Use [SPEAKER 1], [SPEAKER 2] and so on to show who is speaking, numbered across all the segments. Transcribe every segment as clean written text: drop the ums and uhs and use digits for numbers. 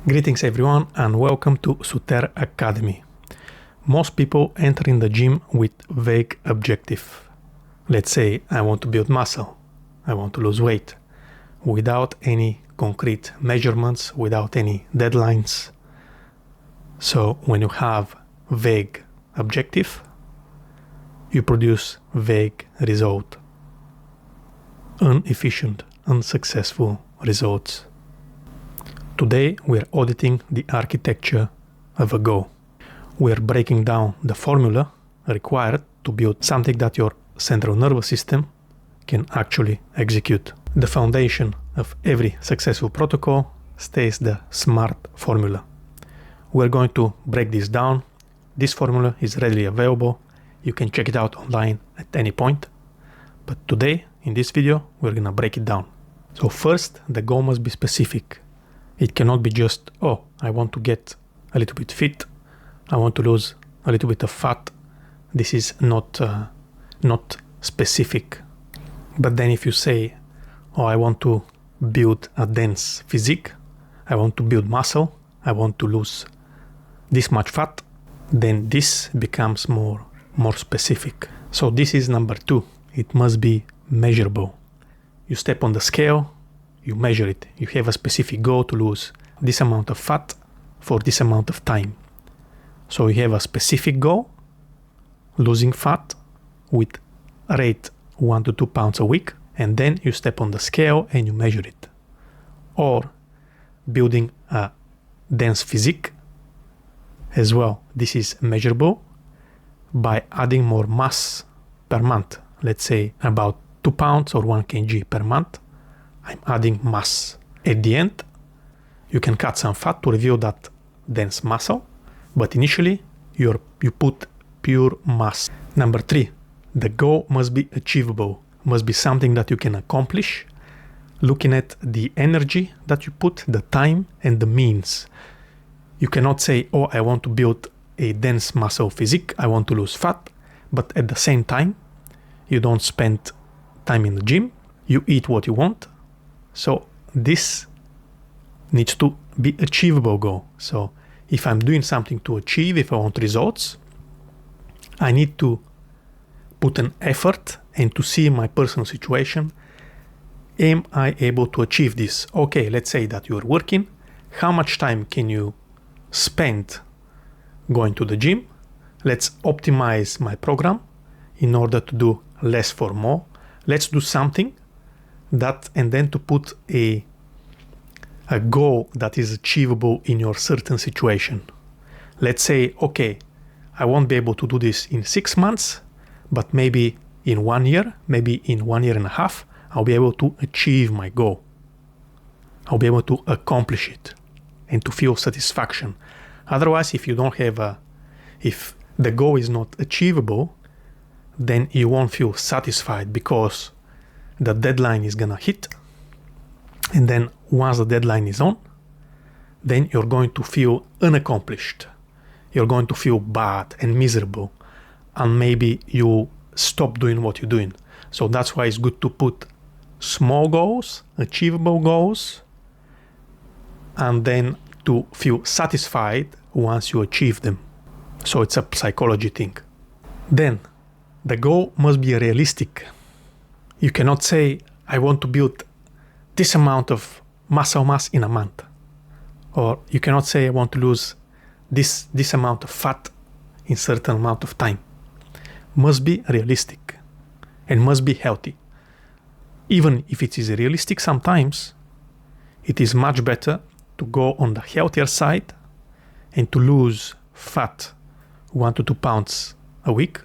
[SPEAKER 1] Greetings everyone and welcome to Soter Academy. Most people enter in the gym with vague objective. Let's say I want to build muscle, I want to lose weight, without any concrete measurements, without any deadlines. So when you have vague objective, you produce vague result. Inefficient, unsuccessful results. Today we're auditing the architecture of a goal. We're breaking down the formula required to build something that your central nervous system can actually execute. The foundation of every successful protocol stays the SMART formula. We're going to break this down. This formula is readily available. You can check it out online at any point. But today, in this video, we're gonna break it down. So first, the goal must be specific. It cannot be just, oh, I want to get a little bit fit. I want to lose a little bit of fat. This is not specific. But then if you say, oh, I want to build a dense physique, I want to build muscle, I want to lose this much fat, then this becomes more specific. So this is number 2. It must be measurable. You step on the scale, you measure it. You have a specific goal to lose this amount of fat for this amount of time. So you have a specific goal, losing fat with a rate 1 to 2 pounds a week, and then you step on the scale and you measure it. Or building a dense physique as well. This is measurable by adding more mass per month. Let's say about 2 pounds or 1 kg per month. I'm adding mass. At the end, you can cut some fat to reveal that dense muscle, but initially you put pure mass. Number 3, the goal must be achievable, must be something that you can accomplish, looking at the energy that you put, the time and the means. You cannot say, oh, I want to build a dense muscle physique, I want to lose fat, but at the same time, you don't spend time in the gym, you eat what you want. So this needs to be achievable goal. So if I'm doing something to achieve, if I want results, I need to put an effort and to see my personal situation. Am I able to achieve this? Okay, let's say that you're working. How much time can you spend going to the gym? Let's optimize my program in order to do less for more. Let's do something that, and then to put a goal that is achievable in your certain situation. Let's say, okay, I won't be able to do this in 6 months, but maybe in 1 year, maybe in 1 year and a half, I'll be able to achieve my goal. I'll be able to accomplish it and to feel satisfaction. Otherwise, if you don't have if the goal is not achievable, then you won't feel satisfied because the deadline is gonna hit. And then once the deadline is on, then you're going to feel unaccomplished. You're going to feel bad and miserable. And maybe you stop doing what you're doing. So that's why it's good to put small goals, achievable goals, and then to feel satisfied once you achieve them. So it's a psychology thing. Then the goal must be realistic. You cannot say, I want to build this amount of muscle mass in a month. Or you cannot say, I want to lose this amount of fat in certain amount of time. Must be realistic and must be healthy. Even if it is realistic, sometimes it is much better to go on the healthier side and to lose fat 1 to 2 pounds a week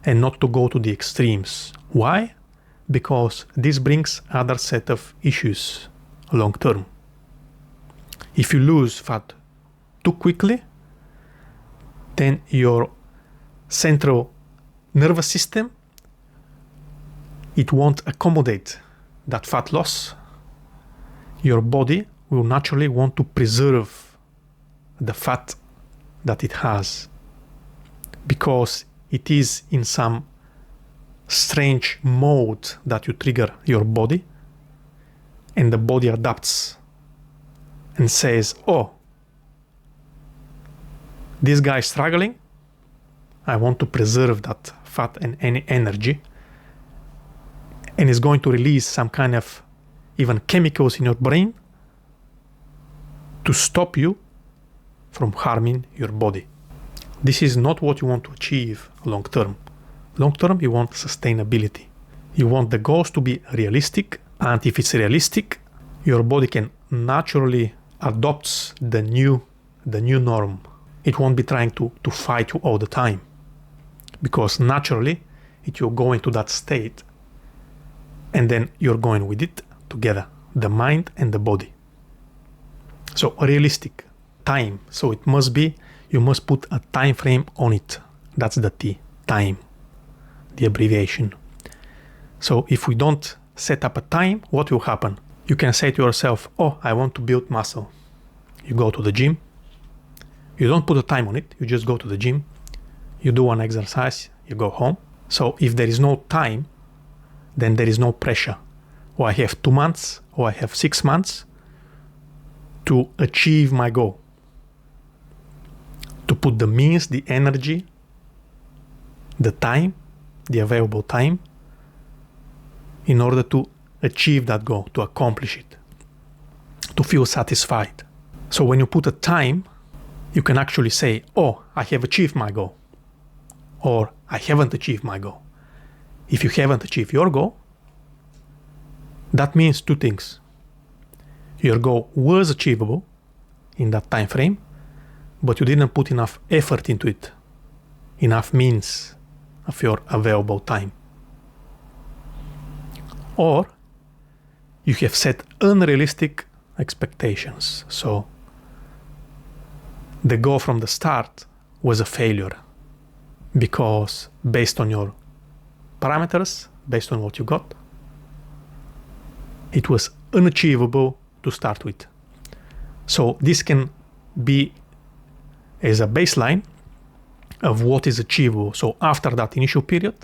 [SPEAKER 1] and not to go to the extremes. Why? Because this brings other set of issues long term. If you lose fat too quickly, then your central nervous system, it won't accommodate that fat loss. Your body will naturally want to preserve the fat that it has because it is in some strange mode that you trigger your body and the body adapts and says, oh, this guy is struggling, I want to preserve that fat and any energy, and is going to release some kind of even chemicals in your brain to stop you from harming your body. This is not what you want to achieve long term. Long term, you want sustainability. You want the goals to be realistic, and if it's realistic, your body can naturally adopt the new norm. It won't be trying to fight you all the time, because naturally it will go into that state, and then you're going with it together, the mind and the body. So realistic time. So it must be, you must put a time frame on it. That's the T, time, the abbreviation. So if we don't set up a time, what will happen? You can say to yourself, oh, I want to build muscle. You go to the gym. You don't put a time on it. You just go to the gym. You do one exercise. You go home. So if there is no time, then there is no pressure. Or I have 2 months, or I have 6 months to achieve my goal. To put the means, the energy, the time, the available time, in order to achieve that goal, to accomplish it, to feel satisfied. So when you put a time, you can actually say, oh, I have achieved my goal, or I haven't achieved my goal. If you haven't achieved your goal, that means 2 things. Your goal was achievable in that time frame, but you didn't put enough effort into it, enough means of your available time. Or you have set unrealistic expectations. So the goal from the start was a failure, because based on your parameters, based on what you got, it was unachievable to start with. So this can be as a baseline of what is achievable. So after that initial period,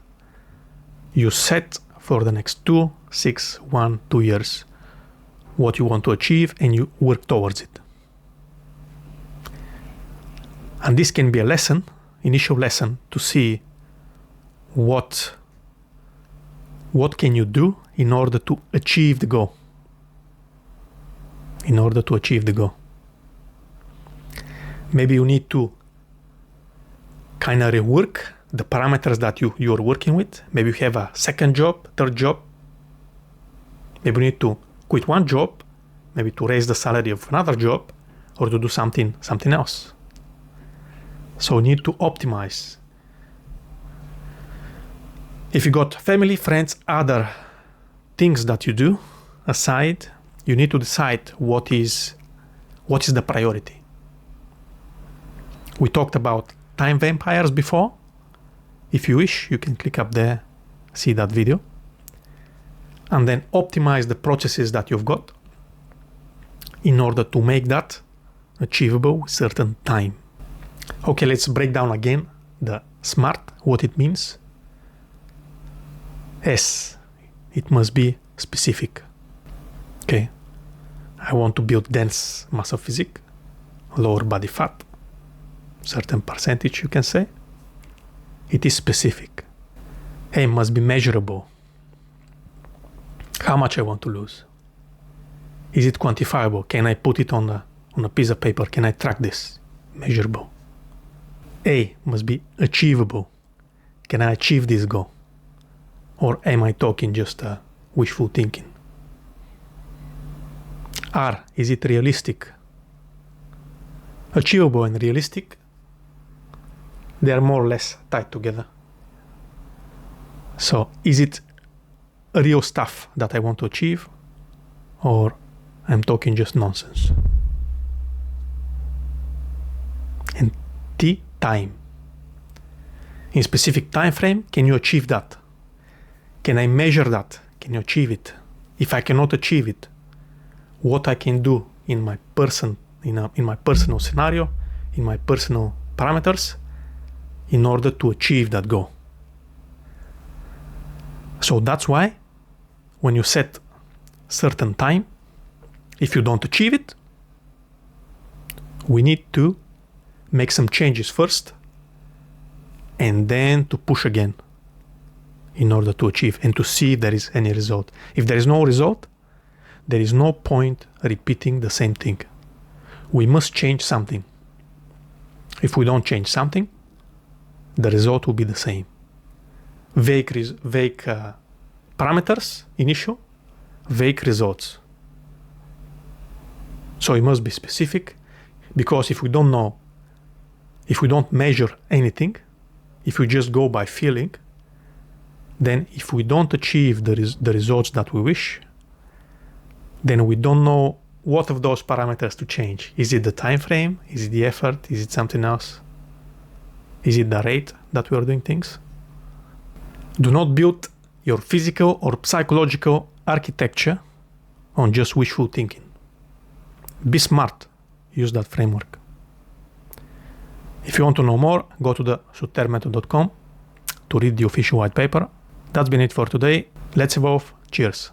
[SPEAKER 1] you set for the next 2, 6, 1, 2 years what you want to achieve, and you work towards it. And this can be a lesson, initial lesson, to see what can you do in order to achieve the goal. In order to achieve the goal. Maybe you need to kind of rework the parameters that you're working with. Maybe you have a second job, third job. Maybe you need to quit one job, maybe to raise the salary of another job, or to do something else. So you need to optimize. If you got family, friends, other things that you do aside, you need to decide what is the priority. We talked about time vampires before. If you wish, you can click up there, see that video, and then optimize the processes that you've got in order to make that achievable with certain time. Okay, let's break down again the SMART, what it means. S, it must be specific. Okay, I want to build dense muscle physique, lower body fat, certain percentage you can say. It is specific. A must be measurable. How much I want to lose? Is it quantifiable? Can I put it on a piece of paper? Can I track this? Measurable. A must be achievable. Can I achieve this goal? Or am I talking just wishful thinking? R, is it realistic? Achievable and realistic, they are more or less tied together. So is it real stuff that I want to achieve, or I'm talking just nonsense? And T, time. In specific time frame, can you achieve that? Can I measure that? Can you achieve it? If I cannot achieve it, what I can do in my personal scenario, in my personal parameters, in order to achieve that goal. So that's why when you set certain time, if you don't achieve it, We need to make some changes first and then to push again in order to achieve and to see if there is any result. If there is no result, there is no point repeating the same thing. We must change something. If we don't change something, the result will be the same. Vague parameters, initial, vague results. So it must be specific, because if we don't know, if we don't measure anything, if we just go by feeling, then if we don't achieve the results that we wish, then we don't know what of those parameters to change. Is it the time frame? Is it the effort? Is it something else? Is it the rate that we are doing things? Do not build your physical or psychological architecture on just wishful thinking. Be smart. Use that framework. If you want to know more, go to the sotermethod.com to read the official white paper. That's been it for today. Let's evolve. Cheers.